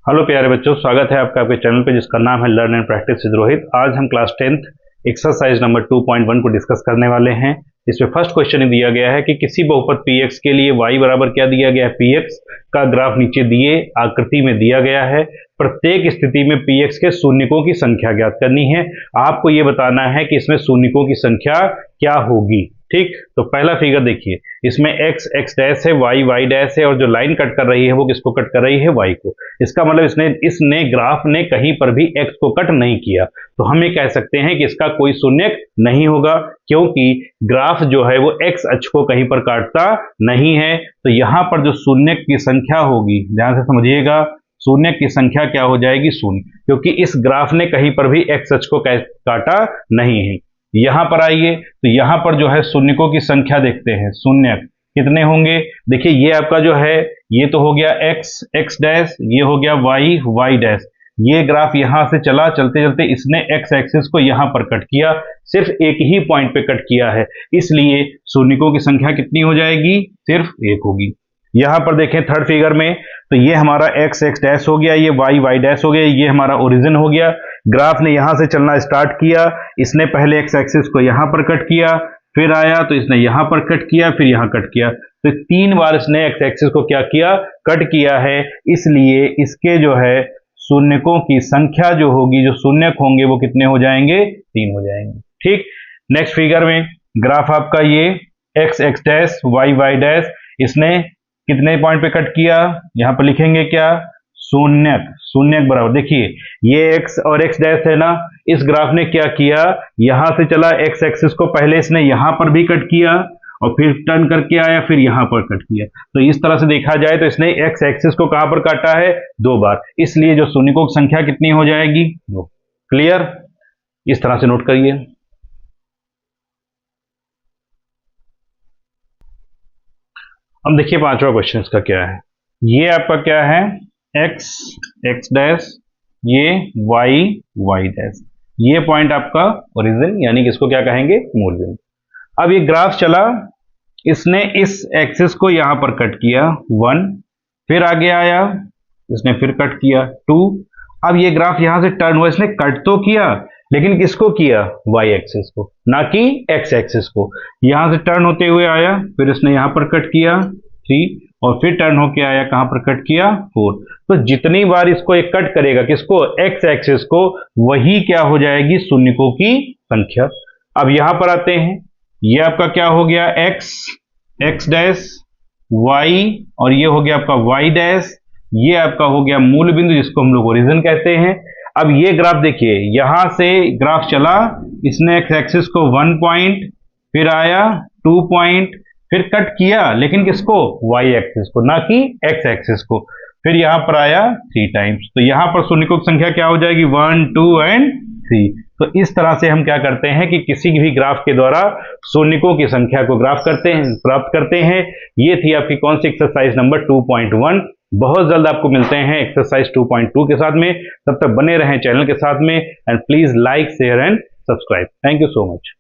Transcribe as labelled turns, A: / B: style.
A: Hello प्यारे बच्चों, स्वागत है आपका आपके चैनल पे जिसका नाम है learn and practice with Rohit. आज हम क्लास 10th एक्सरसाइज नंबर 2.1 को डिस्कस करने वाले हैं। इसमें फर्स्ट क्वेश्चन दिया गया है कि किसी बहुपद px के लिए y बराबर क्या दिया गया है, px का ग्राफ नीचे दिए आकृति में दिया गया है। प्रत्येक स्थिति में px के शून्यकों की संख्या ज्ञात करनी है। आपको यह बताना है कि इसमें शून्यकों की संख्या क्या होगी। ठीक, तो पहला फिगर देखिए, इसमें x x डैश है, y y डैश है और जो लाइन कट कर रही है वो किसको कट कर रही है, y को। इसका मतलब इसने ग्राफ ने कहीं पर भी x को कट नहीं किया, तो हम ये कह सकते हैं कि इसका कोई शून्यक नहीं होगा, क्योंकि ग्राफ जो है वो x अक्ष को कहीं पर काटता नहीं है। तो यहां पर जो शून्यक की संख्या होगी, ध्यान से समझिएगा, शून्यक की संख्या क्या हो जाएगी, शून्य, क्योंकि इस ग्राफ ने कहीं पर भी x अक्ष को काटा नहीं है। यहां पर आइए तो यहां पर जो है शून्यकों की संख्या देखते हैं, शून्यक कितने होंगे। देखिए ये आपका जो है ये तो हो गया x x डैश, ये हो गया y y डैश। ये ग्राफ यहां से चला, चलते चलते इसने x एक्सिस को यहां पर कट किया, सिर्फ एक ही पॉइंट पे कट किया है, इसलिए शून्यकों की संख्या कितनी हो जाएगी, सिर्फ एक होगी। यहां पर देखें थर्ड फिगर में, तो ये हमारा x x डैश हो गया, ये y y डैश हो गया, ये हमारा ओरिजिन हो गया। ग्राफ ने यहां से चलना स्टार्ट किया, इसने पहले x एक्सिस को यहां पर कट किया, फिर आया तो इसने यहां पर कट किया, फिर यहां कट किया, तो 3 बार इसने x एक्सिस को क्या किया, कट किया है। इसलिए इसके जो है शून्यकों की संख्या जो होगी, जो शून्यक होंगे वो कितने हो जाएंगे, 3 हो जाएंगे। ठीक, नेक्स्ट फिगर में ग्राफ आपका ये x x dash y y dash, इसने कितने पॉइंट पे कट किया, यहां पर लिखेंगे क्या, शून्यक। शून्यक बराबर, देखिए ये x और x डैश है ना, इस ग्राफ ने क्या किया, यहां से चला x एक्सिस को पहले इसने यहां पर भी कट किया और फिर टर्न करके आया, फिर यहां पर कट किया। तो इस तरह से देखा जाए तो इसने x एक्सिस को कहां पर काटा है, 2 बार, इसलिए जो शून्यकों की संख्या कितनी हो जाएगी, 2। क्लियर, इस तरह से नोट करिए। अब देखिए पांचवा क्वेश्चन इसका क्या है, ये आपका क्या है, x x डैश, ये y y डैश, ये पॉइंट आपका ओरिजिन यानी कि इसको क्या कहेंगे, मूल बिंदु। अब ये ग्राफ चला, इसने इस एक्सिस को यहां पर कट किया 1, फिर आगे आया, इसने फिर कट किया 2। अब ये ग्राफ यहां से टर्न हुआ, इसने कट तो किया लेकिन किसको किया, y एक्सिस को, ना कि x एक्सिस को। यहां से टर्न होते हुए आया, फिर इसने यहां पर कट किया 3 और फिर टर्न होके आया, कहां पर कट किया, 4। तो जितनी बार इसको एक कट करेगा, किसको, x एक्सिस को, वही क्या हो जाएगी, शून्यकों की संख्या। अब यहां पर आते हैं, ये आपका क्या हो गया, x x डैश y और ये हो गया आपका y डैश, ये आपका हो गया मूल बिंदु जिसको हम लोग ओरिजिन कहते हैं। अब ये ग्राफ देखिए, यहां से ग्राफ चला, इसने x एक्सिस को 1 पॉइंट, फिर आया 2 पॉइंट, फिर कट किया लेकिन किसको, y एक्सिस को, ना कि x एक्सिस को, फिर यहां पर आया 3 टाइम्स। तो यहां पर शून्यकों की संख्या क्या हो जाएगी, 1 2 एंड 3। तो इस तरह से हम क्या करते हैं कि किसी भी ग्राफ के द्वारा शून्यकों की संख्या को प्राप्त करते हैं। ये थी आपकी कौन सी एक्सरसाइज नंबर 2.1। बहुत जल्द आपको मिलते हैं एक्सरसाइज 2.2 के साथ में, तब तक बने रहें चैनल के साथ में, and please like share and subscribe. Thank you so much.